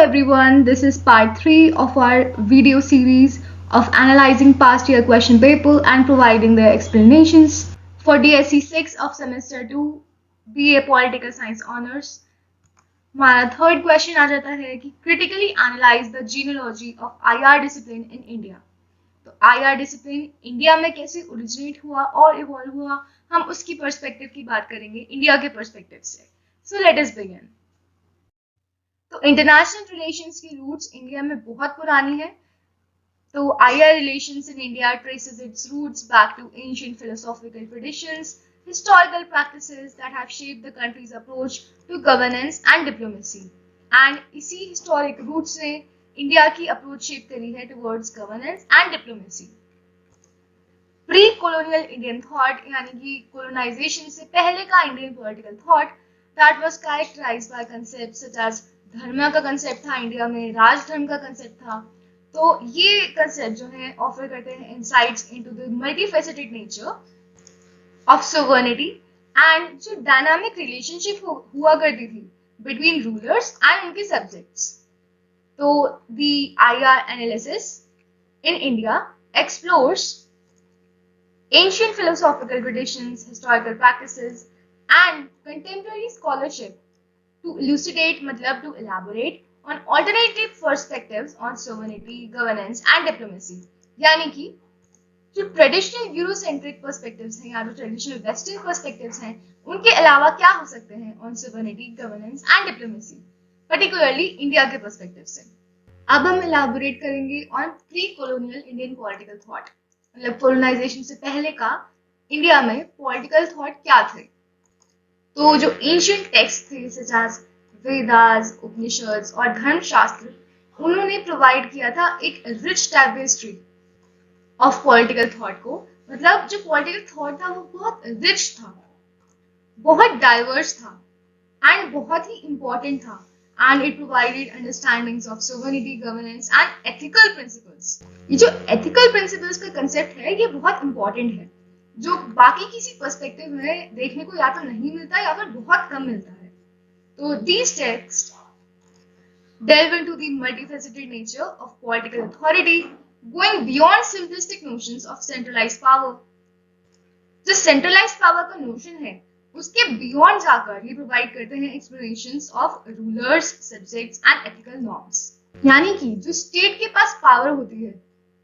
everyone, this is part 3 of our video series of analyzing past year question paper and providing their explanations for DSC 6 of semester 2 BA Political Science Honors. हमारा third question आ जाता है कि critically analyse the genealogy of IR discipline in India. तो IR discipline India में कैसे originate हुआ और evolve हुआ, हम उसकी पर्सपेक्टिव की बात करेंगे इंडिया के पर्सपेक्टिव से। So let us begin. तो इंटरनेशनल रिलेशंस की रूट्स इंडिया में बहुत पुरानी है। तो IR relations in India traces its roots back to ancient philosophical traditions, historical practices that have shaped the country's approach to governance and diplomacy. And इसी historic roots ने India की approach shape करी है towards governance and diplomacy. Pre-colonial Indian thought यानी कि colonization से पहले का Indian political thought that was characterized by concepts such as धर्म का concept था इंडिया में, राजधर्म का concept था। तो ये concept जो है ऑफर करते हैं insights into the multifaceted nature of sovereignty and जो dynamic relationship हुआ करती थी between rulers and उनके subjects. तो the IR analysis in India explores ancient philosophical traditions, historical practices and contemporary scholarship to elucidate मतलब to elaborate on alternative perspectives on sovereignty, governance and diplomacy. यानी कि जो traditional Eurocentric perspectives हैं या जो traditional western perspectives हैं उनके अलावा क्या हो सकते हैं on sovereignty, governance and diplomacy, particularly India के पर्सपेक्टिव से। अब हम इलाबोरेट करेंगे on pre colonial Indian political thought, मतलब कॉलोनाइजेशन से पहले का इंडिया में पॉलिटिकल थॉट क्या थे। तो जो एंशिएंट टेक्स्ट थे सच एज वेदास, उपनिषद्स और धर्मशास्त्र, उन्होंने प्रोवाइड किया था एक rich tapestry of political thought को। मतलब जो पॉलिटिकल थॉट था वो बहुत रिच था, बहुत डाइवर्स था एंड बहुत ही इंपॉर्टेंट था and it provided understandings of sovereignty, governance and ethical principles. ये जो एथिकल प्रिंसिपल्स का कंसेप्ट है ये बहुत इंपॉर्टेंट है, जो बाकी किसी पर्सपेक्टिव में देखने को या तो नहीं मिलता या फिर बहुत कम मिलता है। तो these text delve into the multifaceted nature of political authority, going beyond simplistic notions of centralized power. जो centralized power का notion है उसके beyond जाकर ये provide करते हैं explanations of rulers, subjects and ethical norms. यानी कि जो state के पास power होती है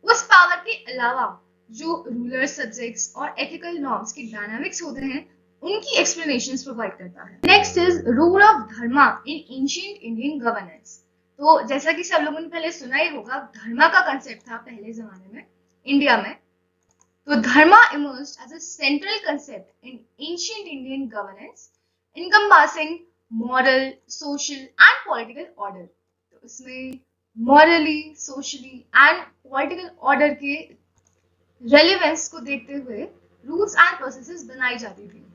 उस power के अलावा जो rulers, subjects और ethical norms के dynamics होते हैं उनकी explanations provide करता है। Next is role of dharma in ancient Indian governance. तो जैसा कि सब लोगों ने पहले सुना ही होगा, धर्मा का कंसेप्ट था पहले जमाने में इंडिया में। तो धर्मा emerged as a central concept in ancient Indian governance, encompassing moral, social and political order. तो इसमें morally, socially and political order के relevance को देखते हुए rules and processes बनाई जाती थी।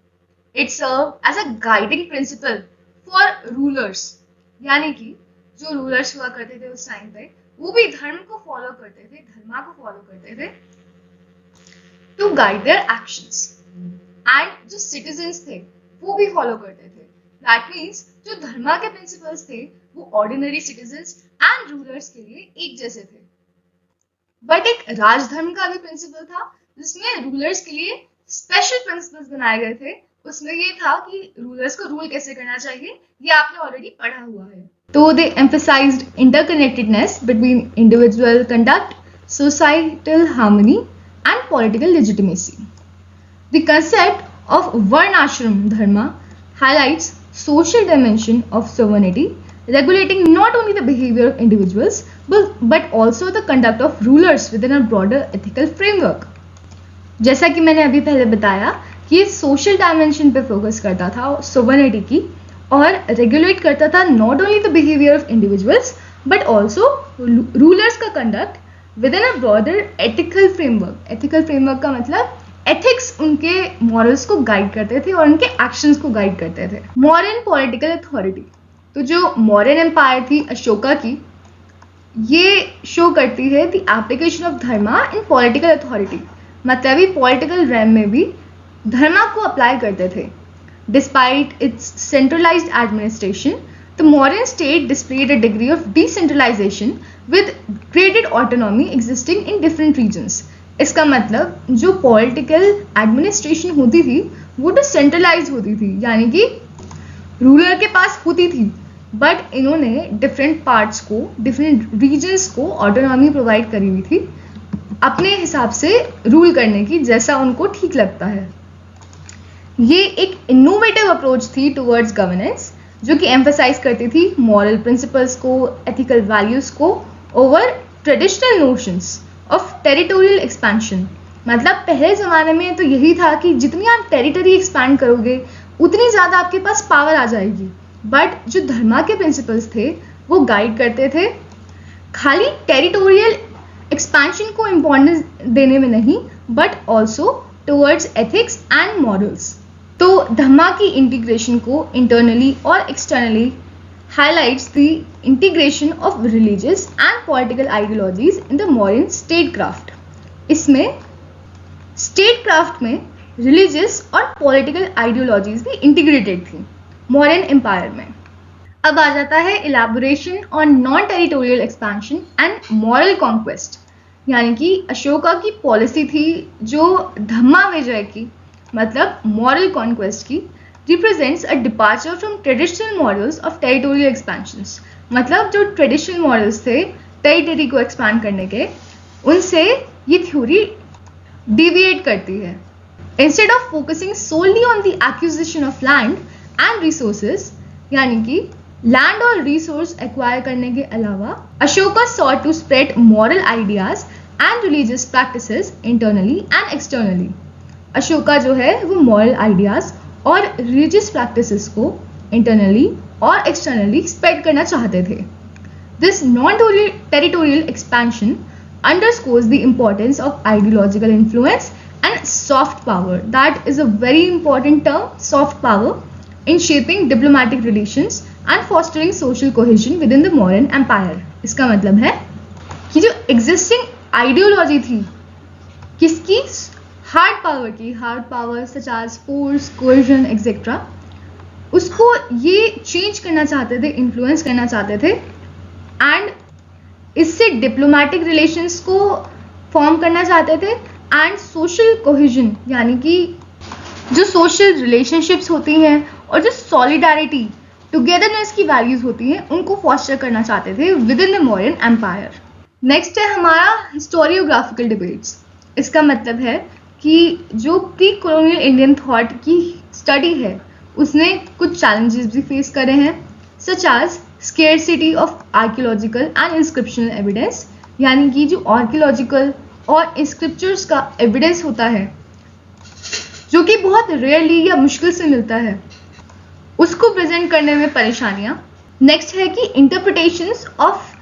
It served as a guiding principle for rulers, यानी कि जो रूलर्स हुआ करते थे उस टाइम पे वो भी धर्म को फॉलो करते थे, धर्मा को फॉलो करते थे to guide their actions, and जो सिटीजन्स थे वो भी फॉलो करते थे। दैट मीन्स जो धर्मा के प्रिंसिपल्स थे वो ऑर्डिनरी सिटीजन्स एंड रूलर्स के लिए एक जैसे थे। बट एक राजधर्म का भी प्रिंसिपल था जिसमें रूलर्स के लिए स्पेशल प्रिंसिपल्स बनाए गए थे। उसमें ये था कि रूलर्स को रूल कैसे करना चाहिए, ये आपने ऑलरेडी पढ़ा हुआ है। तो they emphasized interconnectedness between individual conduct, societal harmony and political legitimacy. The concept of varnashram dharma highlights social dimension of sovereignty, regulating not only the behavior of individuals but also the conduct of rulers within a broader ethical framework. जैसा कि मैंने अभी पहले बताया कि social dimension पे focus करता था सोवरेनिटी की और रेगुलेट करता था not only the behaviour of individuals but also rulers का conduct within a broader ethical framework. Ethical framework का मतलब एथिक्स उनके मॉरल्स को गाइड करते थे और उनके एक्शंस को गाइड करते थे। मॉडर्न पॉलिटिकल अथॉरिटी, तो जो मॉडर्न एम्पायर थी अशोका की, ये शो करती है the application of Dharma in political authority, मतलब ही पॉलिटिकल रैम में भी धर्मा को अप्लाई करते थे। Despite its centralized administration, The Mauryan state displayed a degree of decentralization with graded autonomy existing in different regions. इसका मतलब जो पॉलिटिकल एडमिनिस्ट्रेशन होती थी वो डिसेंट्रलाइज होती थी, यानी कि रूलर के पास होती थी, बट इन्होंने डिफरेंट पार्ट्स को, डिफरेंट रीजन्स को ऑटोनॉमी प्रोवाइड करी हुई थी अपने हिसाब से रूल करने की, जैसा उनको ठीक लगता है। ये एक इनोवेटिव अप्रोच थी टुवर्ड्स गवर्नेंस, जो कि एम्फसाइज करती थी मॉरल प्रिंसिपल्स को, एथिकल वैल्यूज को over traditional notions of territorial expansion. मतलब पहले ज़माने में तो यही था कि जितनी आप टेरिटरी एक्सपैंड करोगे उतनी ज़्यादा आपके पास पावर आ जाएगी, बट जो धर्मा के प्रिंसिपल्स थे वो गाइड करते थे खाली टेरिटोरियल एक्सपेंशन को इम्पोर्टेंस देने में नहीं, but also towards ethics and morals. तो धम्मा की इंटीग्रेशन को इंटरनली और externally highlights the integration of religious and political ideologies in the Mauryan statecraft. इसमें statecraft में religious और political ideologies भी integrated थी Mauryan Empire में। अब आ जाता है elaboration on non-territorial expansion and moral conquest, यानी कि अशोका की पॉलिसी थी जो धम्मा विजय की, मतलब moral conquest की, represents a departure from traditional models of territorial expansions. मतलब जो traditional models थे territory को expand करने के, उनसे ये theory deviate करती है। Instead of focusing solely on the acquisition of land and resources, यानी कि land और resource acquire करने के अलावा Ashoka sought to spread moral ideas and religious practices internally and externally. Ashoka जो है वो moral ideas और रिलीजियस प्रैक्टिसेस को इंटरनली और एक्सटर्नली स्प्रेड करना चाहते थे। This non territorial expansion underscores the importance of ideological influence and soft power. That is a very important term, soft power in shaping diplomatic relations and fostering social cohesion within the modern empire. इसका मतलब है कि जो existing ideology थी किसकी, hard power की, hard power such as force, coercion etcetera, उसको ये चेंज करना चाहते थे, इन्फ्लुएंस करना चाहते थे, एंड इससे डिप्लोमेटिक रिलेशंस को फॉर्म करना चाहते थे एंड सोशल कोहेजन, यानी कि जो सोशल रिलेशनशिप्स होती हैं और जो सॉलिडारिटी, टुगेदरनेस की वैल्यूज होती हैं, उनको फॉस्टर करना चाहते थे within the modern empire. Next है हमारा हिस्टोरियोग्राफिकल डिबेट्स। इसका मतलब है कि जो प्री कॉलोनियल इंडियन थॉट की स्टडी है उसने कुछ चैलेंजेस भी फेस करे हैं, such as scarcity of archaeological and inscriptional evidence, यानी कि जो आर्कियोलॉजिकल और इंस्क्रिप्चर्स का एविडेंस होता है जो कि बहुत रेयरली या मुश्किल से मिलता है, उसको प्रेजेंट करने में परेशानियाँ। नेक्स्ट है कि इंटरप्रिटेशंस ऑफ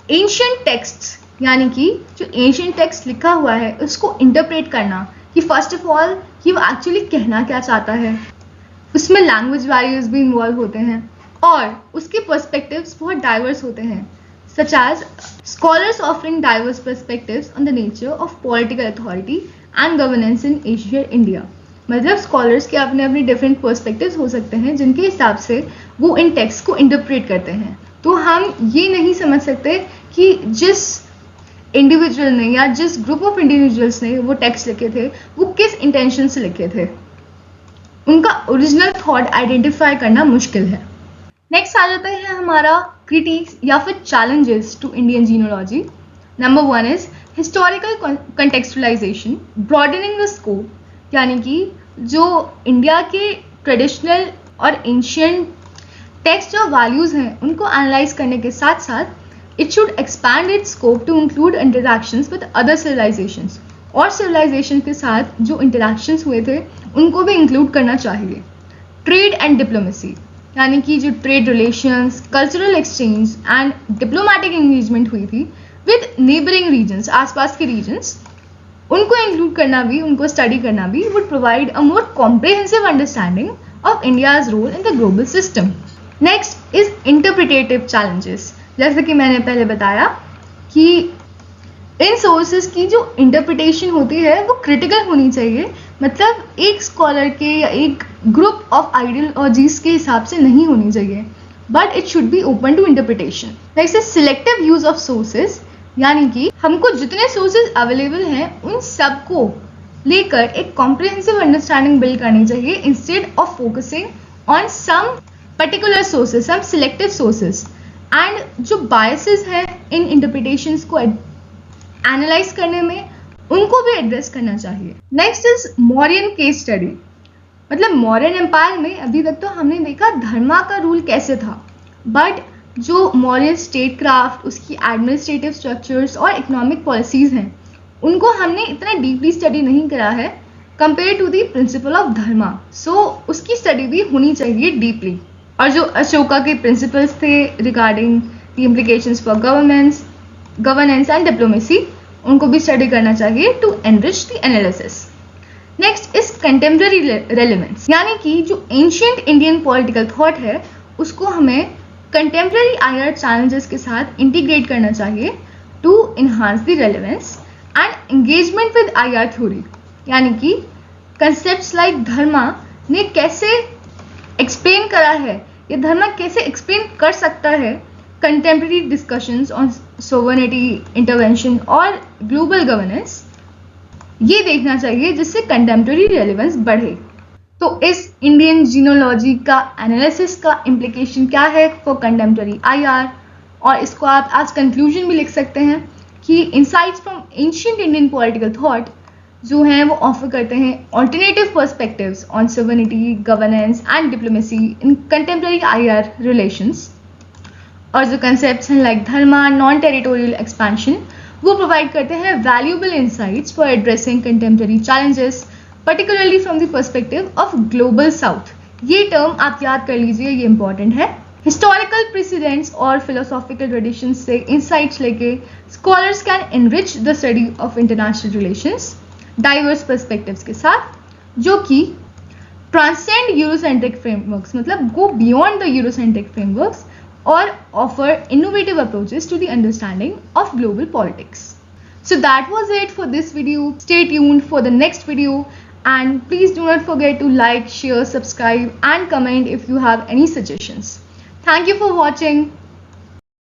एंशिएंट टेक्स्ट्स, यानी कि जो एंशिएंट टेक्स्ट लिखा हुआ है उसको इंटरप्रेट करना कि फर्स्ट ऑफ ऑल कि वो एक्चुअली कहना क्या चाहता है। उसमें लैंग्वेज वैल्यूज भी इन्वॉल्व होते हैं और उसके पर्सपेक्टिव्स बहुत डाइवर्स होते हैं, such as scholars offering diverse perspectives on the nature of political authority and governance in Asian India. मतलब स्कॉलर्स के अपने अपने डिफरेंट पर्सपेक्टिव्स हो सकते हैं जिनके हिसाब से वो इन टेक्स्ट को इंटरप्रेट करते हैं। तो हम ये नहीं समझ सकते कि जिस इंडिविजुअल ने या जिस ग्रुप ऑफ इंडिविजुअल्स ने वो टेक्स्ट लिखे थे वो किस इंटेंशन से लिखे थे, उनका ओरिजिनल थॉट आइडेंटिफाई करना मुश्किल है। नेक्स्ट आ जाता है हमारा क्रिटिक्स या फिर challenges to Indian genealogy. Number 1 is historical contextualisation, broadening the scope, यानी कि जो इंडिया के ट्रेडिशनल और एंशिएंट टेक्स्ट और वैल्यूज हैं उनको एनालाइज करने के साथ साथ it should expand its scope to include interactions with other civilizations, और civilization के साथ जो interactions हुए थे उनको भी include करना चाहिए। Trade and diplomacy, यानी कि जो trade relations, cultural exchange and diplomatic engagement हुई थी with neighboring regions, आसपास के regions, उनको include करना भी, उनको study करना भी would provide a more comprehensive understanding of India's role in the global system. Next is interpretative challenges. जैसे कि मैंने पहले बताया कि इन सोर्सेज की जो इंटरप्रिटेशन होती है वो क्रिटिकल होनी चाहिए, मतलब एक स्कॉलर के या एक ग्रुप ऑफ आइडियोलॉजीज के हिसाब से नहीं होनी चाहिए। but it should be open to interpretation. Next is selective use of sources, यानी कि हमको जितने sources available हैं उन सबको लेकर एक comprehensive understanding build करनी चाहिए instead of focusing on some particular sources, some selective sources. And जो biases हैं इन interpretations को analyze करने में उनको भी एड्रेस करना चाहिए. Next is Mauryan case study. मतलब मौर्यन एम्पायर में अभी तक तो हमने देखा धर्मा का रूल कैसे था, बट जो मौर्यन स्टेट क्राफ्ट, उसकी एडमिनिस्ट्रेटिव स्ट्रक्चर्स और इकोनॉमिक पॉलिसीज हैं उनको हमने इतना डीपली स्टडी नहीं करा है compare to the principle of dharma. So उसकी स्टडी भी होनी चाहिए डीपली. और जो अशोका के प्रिंसिपल्स थे regarding the implications for governance and diplomacy, उनको भी स्टडी करना चाहिए to enrich the analysis. Next is contemporary relevance, यानी कि जो एंशियंट इंडियन पॉलिटिकल थॉट है उसको हमें कंटेम्प्रेरी आईआर चैलेंजेस के साथ इंटीग्रेट करना चाहिए to enhance the relevance and engagement with IR theory. यानी कि कंसेप्ट्स लाइक धर्मा ने कैसे एक्सप्लेन करा है या धर्मा कैसे एक्सप्लेन कर सकता है contemporary discussions on sovereignty, intervention और ग्लोबल गवर्नेंस, ये देखना चाहिए जिससे कंटेम्प्रेरी रेलेवेंस बढ़े. तो इस इंडियन जीनोलॉजी का एनालिसिस का इम्प्लीकेशन क्या है फॉर कंटेम्प्रेरी आईआर, और इसको आप एज कंक्लूजन भी लिख सकते हैं कि insights from ancient Indian political thought जो हैं वो ऑफर करते हैं alternative perspectives on sovereignty, governance and diplomacy in contemporary IR relations. और जो कंसेप्ट्स हैं लाइक धर्मा, नॉन टेरिटोरियल एक्सपेंशन, वो प्रोवाइड करते हैं valuable insights for addressing contemporary challenges, particularly from the perspective of global south. ये term आप याद कर लीजिए, ये इंपॉर्टेंट है. हिस्टोरिकल प्रेसिडेंट्स और फिलोसॉफिकल ट्रेडिशंस से इंसाइट्स लेके scholars can enrich the study of international relations diverse perspectives के साथ, जो कि ट्रांसेंड यूरोसेंट्रिक फ्रेमवर्क्स, मतलब go beyond the Eurocentric frameworks or offer innovative approaches to the understanding of global politics. So that was it for this video. Stay tuned for the next video and please do not forget to like, share, subscribe and comment if you have any suggestions. Thank you for watching.